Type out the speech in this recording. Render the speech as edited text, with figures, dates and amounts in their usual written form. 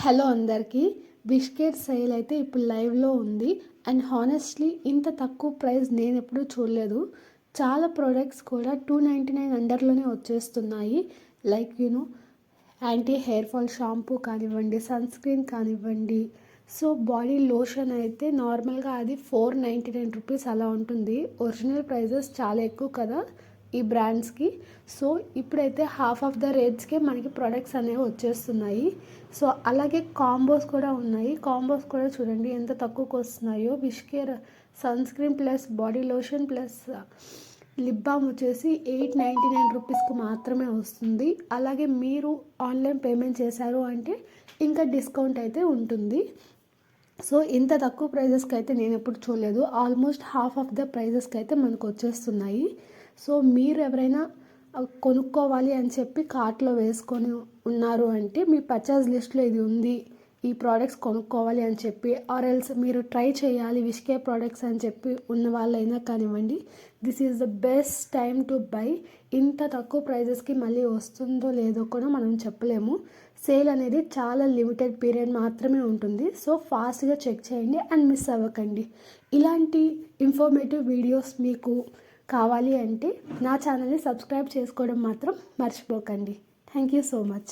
Hello అందరికీ. Biscuit sale అయితే ఇప్పుడు లైవ్లో ఉంది. అండ్ హానెస్ట్లీ ఇంత తక్కువ ప్రైస్ నేను ఎప్పుడూ చూడలేదు. చాలా ప్రోడక్ట్స్ కూడా 299 అండర్లోనే వచ్చేస్తున్నాయి. Like anti hair fall shampoo కానివ్వండి, సన్ స్క్రీన్ కానివ్వండి. సో బాడీ లోషన్ అయితే నార్మల్గా అది 499 రూపీస్ అలా ఉంటుంది. ఒరిజినల్ ప్రైజెస్ చాలా ఎక్కువ కదా ఈ బ్రాండ్స్కి. సో ఇప్పుడైతే హాఫ్ ఆఫ్ ద రేట్స్కే మనకి ప్రొడక్ట్స్ అనేవి వచ్చేస్తున్నాయి. సో అలాగే కాంబోస్ కూడా ఉన్నాయి. కాంబోస్ కూడా చూడండి ఎంత తక్కువకి వస్తున్నాయో. Wishcare sunscreen plus body lotion plus lip balm వచ్చేసి 899 రూపీస్కి మాత్రమే వస్తుంది. అలాగే మీరు ఆన్లైన్ పేమెంట్ చేశారు అంటే ఇంకా డిస్కౌంట్ అయితే ఉంటుంది. సో ఇంత తక్కువ ప్రైజెస్కి అయితే నేను ఎప్పుడు చూడలేదు. ఆల్మోస్ట్ హాఫ్ ఆఫ్ ద ప్రైజెస్కి అయితే మనకు వచ్చేస్తున్నాయి. సో మీరు ఎవరైనా కొనుక్కోవాలి అని చెప్పి కార్ట్లో వేసుకొని ఉన్నారు అంటే మీ పర్చేజ్ లిస్ట్లో ఇది ఉంది, ఈ ప్రోడక్ట్స్ కొనుక్కోవాలి అని చెప్పి, ఆర్ ఎల్స్ మీరు ట్రై చేయాలి విష్కే ప్రోడక్ట్స్ అని చెప్పి ఉన్న వాళ్ళైనా కానివ్వండి, this is the best time to buy. ఇంత తక్కువ ప్రైజెస్కి మళ్ళీ వస్తుందో లేదో కూడా మనం చెప్పలేము. సేల్ అనేది చాలా లిమిటెడ్ పీరియడ్ మాత్రమే ఉంటుంది. సో ఫాస్ట్గా చెక్ చేయండి అండ్ మిస్ అవ్వకండి. ఇలాంటి ఇన్ఫర్మేటివ్ వీడియోస్ మీకు కావాలి అంటే నా ఛానల్ని సబ్స్క్రైబ్ చేసుకోవడం మాత్రం మర్చిపోకండి. Thank you so much.